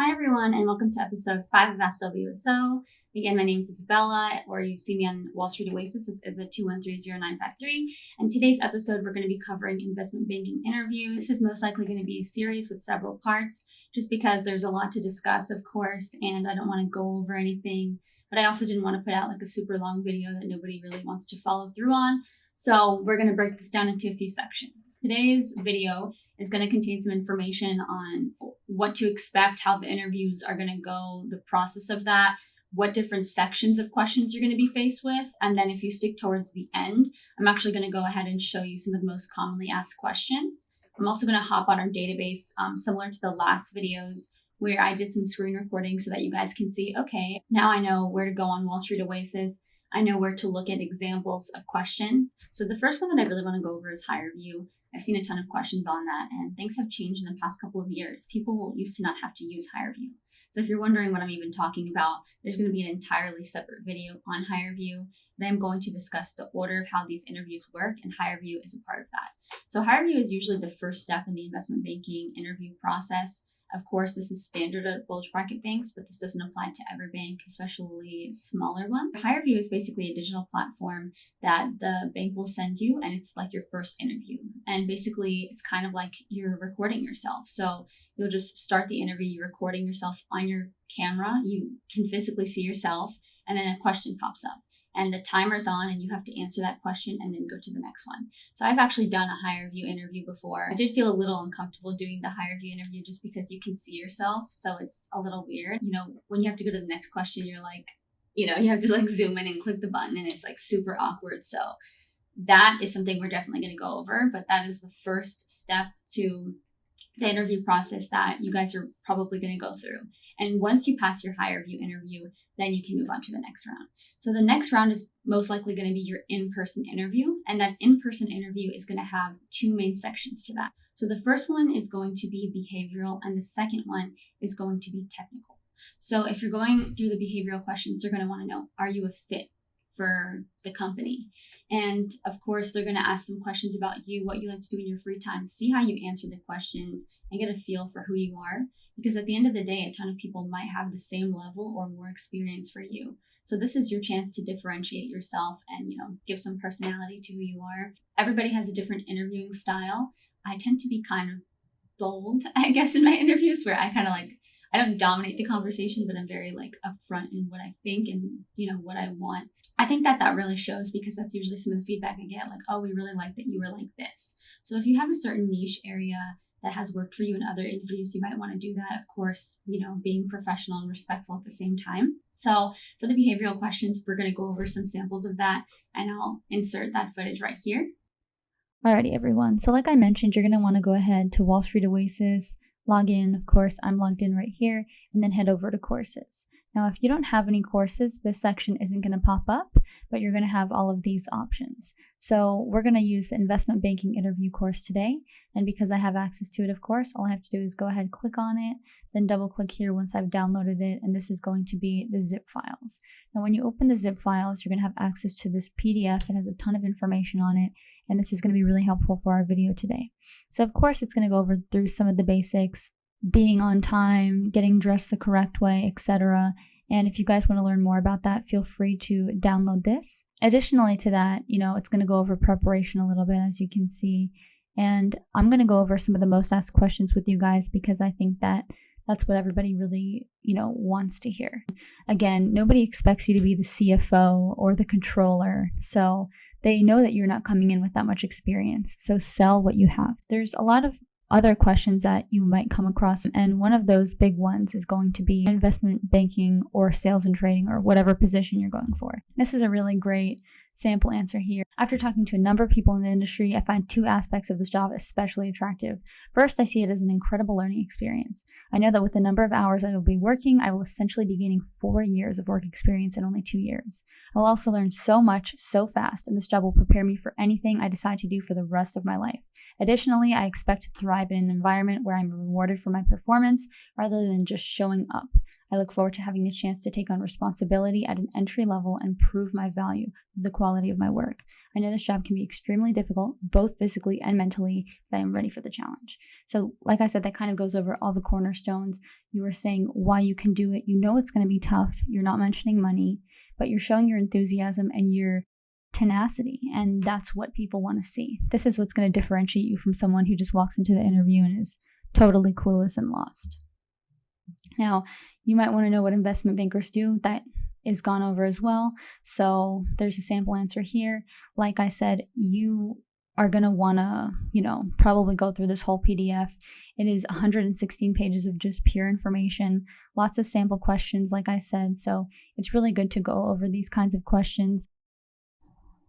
Hi everyone, and welcome to episode 5 of Ask WSO. Again, my name is Isabella, or you see me on Wall Street Oasis as a 2130953. And today's episode, we're going to be covering investment banking interview. This is most likely going to be a series with several parts, just because there's a lot to discuss, of course, and I don't want to go over anything. But I also didn't want to put out like a super long video that nobody really wants to follow through on. So we're going to break this down into a few sections. Today's video is going to contain some information on what to expect, how the interviews are going to go, the process of that, what different sections of questions you're going to be faced with. And then if you stick towards the end, I'm actually going to go ahead and show you some of the most commonly asked questions. I'm also going to hop on our database, similar to the last videos, where I did some screen recording so that you guys can see, okay, now I know where to go on Wall Street Oasis. I know where to look at examples of questions. So the first one that I really want to go over is HireVue. I've seen a ton of questions on that, and things have changed in the past couple of years. People used to not have to use HireVue. So if you're wondering what I'm even talking about, there's going to be an entirely separate video on HireVue. Then I'm going to discuss the order of how these interviews work, and HireVue is a part of that. So HireVue is usually the first step in the investment banking interview process. Of course, this is standard at bulge bracket banks, but this doesn't apply to every bank, especially smaller ones. HireVue is basically a digital platform that the bank will send you, and it's like your first interview. And basically, it's kind of like you're recording yourself. So you'll just start the interview, you're recording yourself on your camera. You can physically see yourself, and then a question pops up. And the timer's on, and you have to answer that question and then go to the next one. So I've actually done a HireVue interview before. I did feel a little uncomfortable doing the HireVue interview just because you can see yourself. So it's a little weird. You know, when you have to go to the next question, you're like, you have to like zoom in and click the button, and it's like super awkward. So that is something we're definitely going to go over. But that is the first step to the interview process that you guys are probably going to go through. And once you pass your HireVue interview, then you can move on to the next round. So the next round is most likely going to be your in-person interview. And that in-person interview is going to have two main sections to that. So the first one is going to be behavioral, and the second one is going to be technical. So if you're going through the behavioral questions, they're going to want to know, are you a fit for the company? And of course, they're going to ask some questions about you, what you like to do in your free time, see how you answer the questions and get a feel for who you are. Because at the end of the day, a ton of people might have the same level or more experience for you. So this is your chance to differentiate yourself and, give some personality to who you are. Everybody has a different interviewing style. I tend to be kind of bold, I guess, in my interviews, where I kind of I don't dominate the conversation, but I'm very upfront in what I think and, what I want. I think that really shows, because that's usually some of the feedback I get, oh, we really like that you were like this. So if you have a certain niche area that has worked for you in other interviews, you might want to do that. Of course, being professional and respectful at the same time. So for the behavioral questions, we're going to go over some samples of that, and I'll insert that footage right here. Alrighty, everyone. So like I mentioned, you're going to want to go ahead to Wall Street Oasis, log in. Of course, I'm logged in right here, and then head over to courses. Now, if you don't have any courses, this section isn't going to pop up, but you're going to have all of these options. So we're going to use the investment banking interview course today. And because I have access to it, of course, all I have to do is go ahead, click on it, then double click here once I've downloaded it. And this is going to be the zip files. Now, when you open the zip files, you're going to have access to this PDF. It has a ton of information on it. And this is going to be really helpful for our video today. So of course, it's going to go over through some of the basics, being on time, getting dressed the correct way, etc. And if you guys want to learn more about that, feel free to download this. Additionally to that, it's going to go over preparation a little bit, as you can see. And I'm going to go over some of the most asked questions with you guys, because I think that that's what everybody really, wants to hear. Again, nobody expects you to be the CFO or the controller. So they know that you're not coming in with that much experience. So sell what you have. There's a lot of other questions that you might come across, and one of those big ones is going to be investment banking or sales and trading, or whatever position you're going for. This is a really great sample answer here. After talking to a number of people in the industry, I find two aspects of this job especially attractive. First, I see it as an incredible learning experience. I know that with the number of hours I will be working, I will essentially be gaining 4 years of work experience in only 2 years. I will also learn so much so fast, and this job will prepare me for anything I decide to do for the rest of my life. Additionally, I expect to thrive in an environment where I'm rewarded for my performance rather than just showing up. I look forward to having the chance to take on responsibility at an entry level and prove my value, the quality of my work. I know this job can be extremely difficult, both physically and mentally, but I am ready for the challenge. So like I said, that kind of goes over all the cornerstones. You were saying why you can do it. You know it's going to be tough. You're not mentioning money, but you're showing your enthusiasm and your tenacity, and that's what people want to see. This is what's going to differentiate you from someone who just walks into the interview and is totally clueless and lost. Now, you might want to know what investment bankers do. That is gone over as well. So there's a sample answer here. Like I said, you are going to want to, probably go through this whole PDF. It is 116 pages of just pure information, lots of sample questions, like I said. So it's really good to go over these kinds of questions.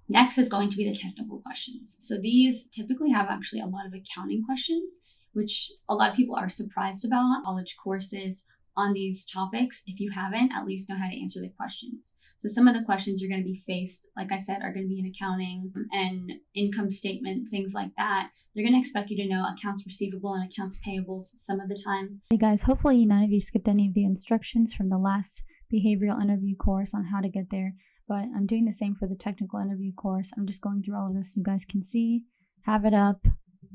Next is going to be the technical questions. So these typically have actually a lot of accounting questions, which a lot of people are surprised about. College courses on these topics, if you haven't, at least know how to answer the questions. So some of the questions you're going to be faced, like I said, are going to be in accounting and income statement, things like that. They're going to expect you to know accounts receivable and accounts payables some of the times. Hey guys, hopefully none of you skipped any of the instructions from the last behavioral interview course on how to get there, but I'm doing the same for the technical interview course. I'm just going through all of this so you guys can see, have it up,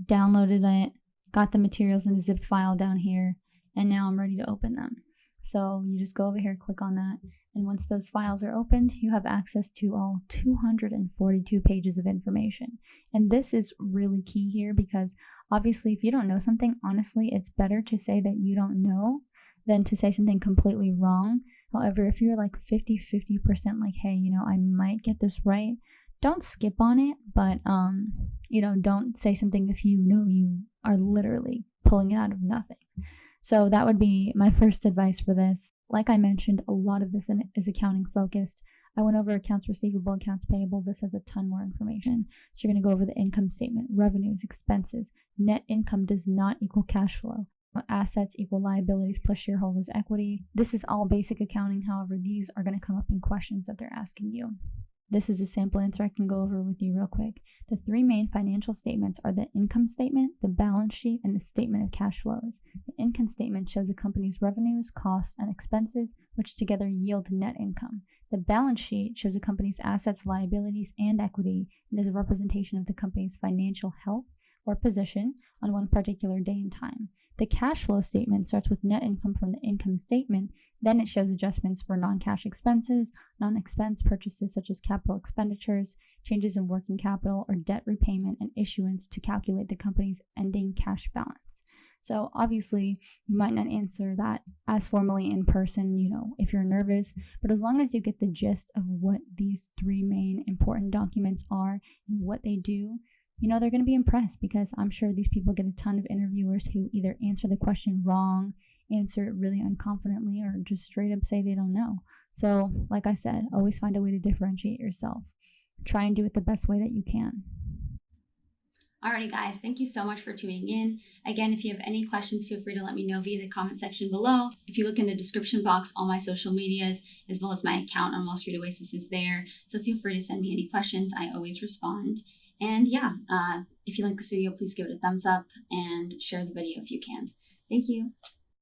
downloaded it, got the materials in a zip file down here, and now I'm ready to open them. So you just go over here, click on that, and once those files are opened, you have access to all 242 pages of information. And this is really key here because obviously if you don't know something, honestly, it's better to say that you don't know than to say something completely wrong. However, if you're like 50% like, hey, I might get this right, don't skip on it, but don't say something if you know you are literally pulling it out of nothing. So that would be my first advice for this. Like I mentioned, a lot of this is accounting focused. I went over accounts receivable, accounts payable. This has a ton more information. So you're going to go over the income statement, revenues, expenses. Net income does not equal cash flow. Assets equal liabilities plus shareholders' equity. This is all basic accounting. However, these are going to come up in questions that they're asking you. This is a sample answer I can go over with you real quick. The three main financial statements are the income statement, the balance sheet, and the statement of cash flows. The income statement shows a company's revenues, costs, and expenses, which together yield net income. The balance sheet shows a company's assets, liabilities, and equity, and is a representation of the company's financial health or position on one particular day and time. The cash flow statement starts with net income from the income statement, then it shows adjustments for non-cash expenses, non-expense purchases such as capital expenditures, changes in working capital, or debt repayment and issuance to calculate the company's ending cash balance. So obviously, you might not answer that as formally in person, if you're nervous, but as long as you get the gist of what these three main important documents are and what they do, they're going to be impressed because I'm sure these people get a ton of interviewers who either answer the question wrong, answer it really unconfidently, or just straight up say they don't know. So, like I said, always find a way to differentiate yourself. Try and do it the best way that you can. Alrighty guys, thank you so much for tuning in. Again, if you have any questions, feel free to let me know via the comment section below. If you look in the description box, all my social medias, as well as my account on Wall Street Oasis is there. So feel free to send me any questions. I always respond. And if you like this video, please give it a thumbs up and share the video if you can. Thank you.